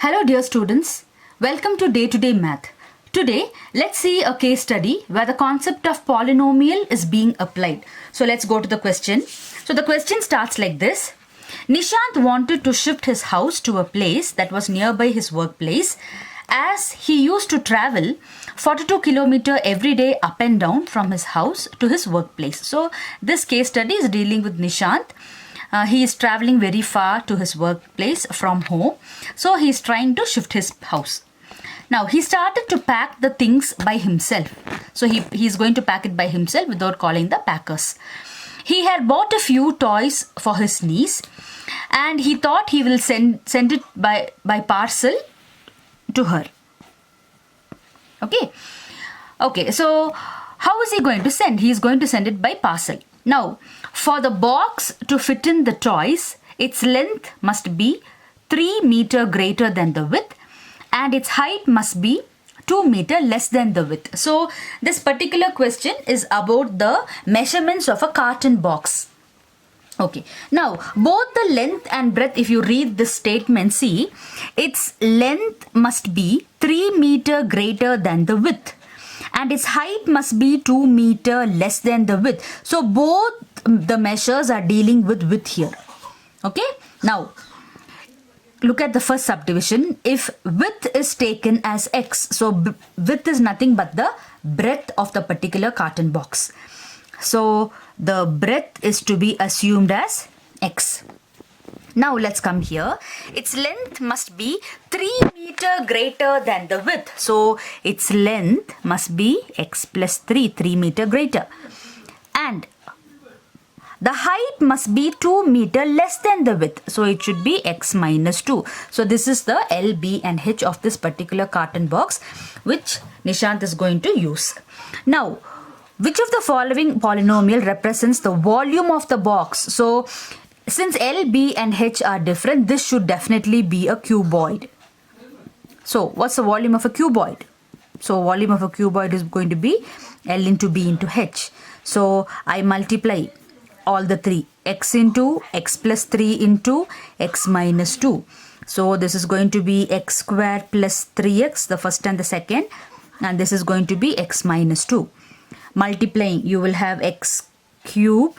Hello dear students, welcome to Day-to-Day Math. Today, let's see a case study where the concept of polynomial is being applied. So let's go to the question. So the question starts like this. Nishant wanted to shift his house to a place that was nearby his workplace as he used to travel 42 km every day up and down from his house to his workplace. So this case study is dealing with Nishant. He is traveling very far to his workplace from home. So he is trying to shift his house. Now he started to pack the things by himself. So he is going to pack it by himself without calling the packers. He had bought a few toys for his niece and he thought he will send it by parcel to her. Okay, so how is he going to send? He is going to send it by parcel. Now, for the box to fit in the toys, its length must be 3 meters greater than the width and its height must be 2 meters less than the width. So, this particular question is about the measurements of a carton box. Okay, now both the length and breadth, if you read this statement, see, its length must be 3 meters greater than the width and its height must be 2 meters less than the width. So both the measures are dealing with width here. Okay, now look at the first subdivision. If width is taken as x, so width is nothing but the breadth of the particular carton box. So the breadth is to be assumed as x. Now let's come here. Its length must be 3 meters greater than the width. So its length must be x plus 3 meters greater. And the height must be 2 meters less than the width. So it should be x minus 2. So this is the L, B and H of this particular carton box which Nishant is going to use. Now, which of the following polynomial represents the volume of the box? So since L, B and H are different, this should definitely be a cuboid. So what's the volume of a cuboid? So volume of a cuboid is going to be L into B into H. So I multiply all the three, x into x plus 3 into x minus 2. So this is going to be x squared plus 3x, the first and the second, and this is going to be x minus 2. Multiplying, you will have x cube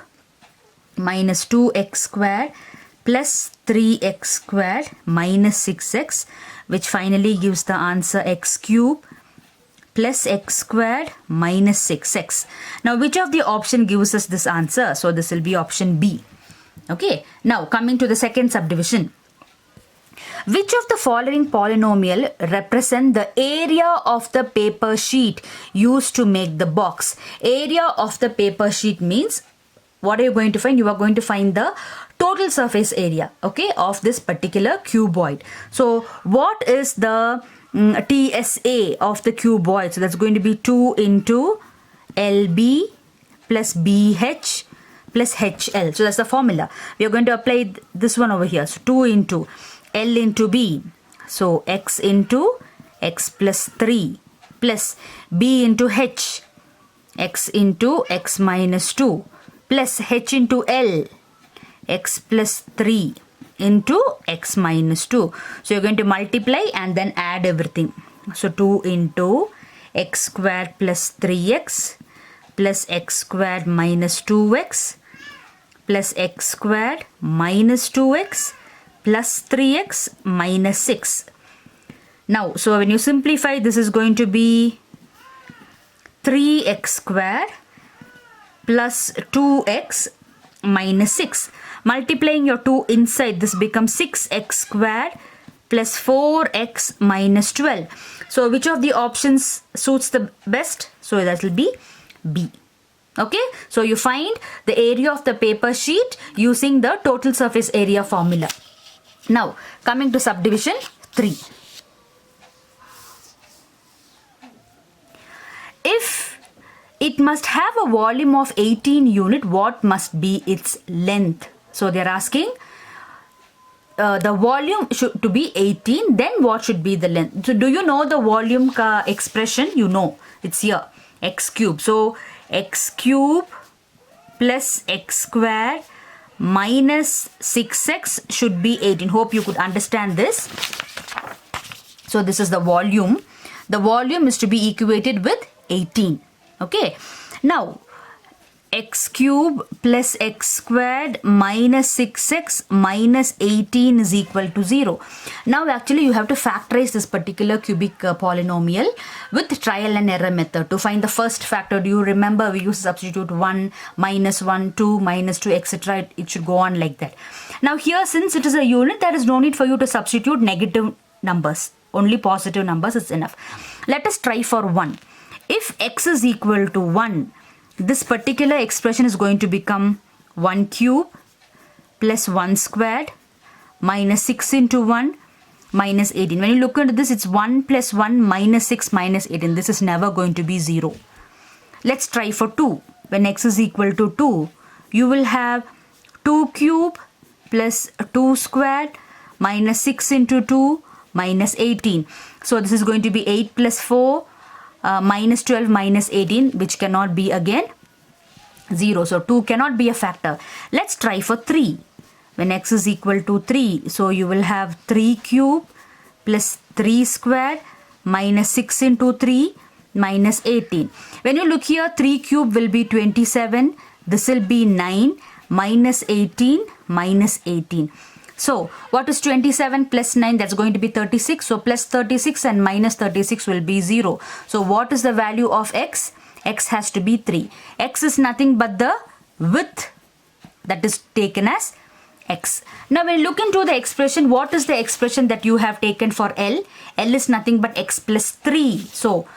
minus 2x squared plus 3x squared minus 6x, which finally gives the answer x cube plus x squared minus 6x. Now which of the option gives us this answer? So this will be option B. Okay, now coming to the second subdivision. Which of the following polynomial represent the area of the paper sheet used to make the box? Area of the paper sheet means, what are you going to find? You are going to find the total surface area, okay, of this particular cuboid. So what is the TSA of the cuboid? So that's going to be 2 into LB plus BH plus HL. So that's the formula. We are going to apply this one over here. So 2 into L into B. So x into x plus 3 plus B into H, x into x minus 2 plus H into L, x plus 3 into x minus 2. So you're going to multiply and then add everything. So 2 into x squared plus 3x plus x squared minus 2x plus x squared minus 2x plus 3x minus 6. Now, so when you simplify, this is going to be 3x squared plus 2x minus 6. Multiplying your 2 inside, this becomes 6x squared plus 4x minus 12. So which of the options suits the best? So that will be B. Okay, so you find the area of the paper sheet using the total surface area formula. Now coming to subdivision 3. If it must have a volume of 18 unit, what must be its length? So they are asking the volume should to be 18, then what should be the length? So do you know the volume expression? You know, it's here, x cube. So x cube plus x squared minus 6x should be 18. Hope you could understand this. So this is the volume. The volume is to be equated with 18. Okay. Now, x cube plus x squared minus 6x minus 18 is equal to 0. Now actually you have to factorize this particular cubic polynomial with trial and error method to find the first factor. Do you remember we used to substitute 1, minus 1, 2, minus 2, etc. It should go on like that. Now here, since it is a unit, there is no need for you to substitute negative numbers. Only positive numbers is enough. Let us try for 1. If x is equal to 1, this particular expression is going to become 1 cube plus 1 squared minus 6 into 1 minus 18. When you look into this, it's 1 plus 1 minus 6 minus 18. This is never going to be 0. Let's try for 2. When x is equal to 2, you will have 2 cube plus 2 squared minus 6 into 2 minus 18. So this is going to be 8 plus 4 minus 12 minus 18, which cannot be again 0. So 2 cannot be a factor. Let's try for 3. When x is equal to 3, so you will have 3 cube plus 3 squared minus 6 into 3 minus 18. When you look here, 3 cube will be 27. This will be 9 minus 18 minus 18. So what is 27 plus 9? That's going to be 36. So plus 36 and minus 36 will be 0. So what is the value of x? X has to be 3. X is nothing but the width that is taken as x. Now when you look into the expression, what is the expression that you have taken for L? L is nothing but x plus 3. So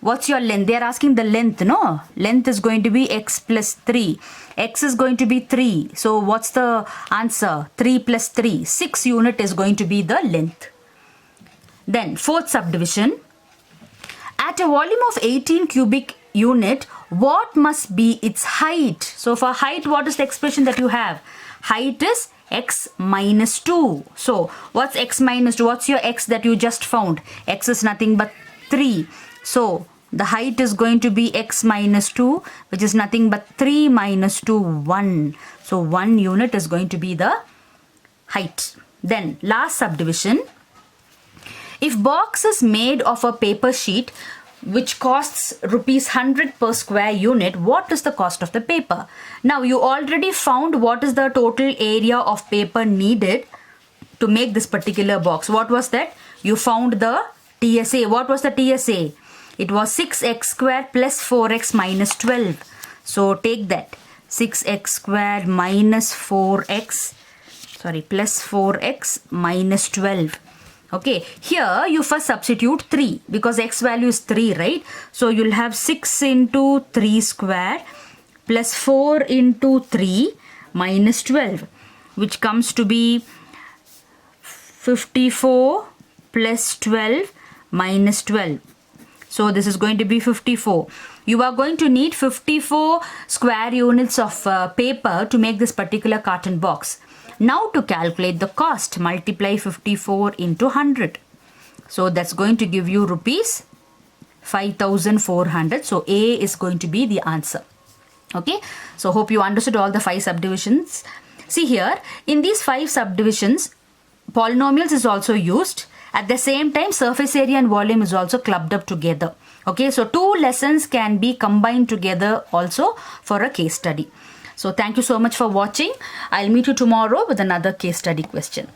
what's your length? They are asking the length, no? Length is going to be x plus 3. X is going to be 3. So what's the answer? 3 plus 3. 6 unit is going to be the length. Then fourth subdivision. At a volume of 18 cubic unit, what must be its height? So for height, what is the expression that you have? Height is x minus 2. So what's x minus 2? What's your x that you just found? X is nothing but 3. So the height is going to be x minus 2, which is nothing but 3 minus 2, 1. So 1 unit is going to be the height. Then last subdivision. If box is made of a paper sheet which costs rupees 100 per square unit, what is the cost of the paper? Now you already found what is the total area of paper needed to make this particular box. What was that? You found the TSA. What was the TSA? It was 6x squared plus 4x minus 12. So take that. 6x squared minus 4x, plus 4x minus 12. Okay, here you first substitute 3 because x value is 3, right? So you'll have 6 into 3 squared plus 4 into 3 minus 12, which comes to be 54 plus 12 minus 12. So this is going to be 54. You are going to need 54 square units of paper to make this particular carton box. Now to calculate the cost, multiply 54 into 100. So that's going to give you rupees 5,400. So A is going to be the answer. Okay. So hope you understood all the 5 subdivisions. See here, in these 5 subdivisions, polynomials is also used. At the same time, surface area and volume is also clubbed up together. Okay, so 2 lessons can be combined together also for a case study. So thank you so much for watching. I'll meet you tomorrow with another case study question.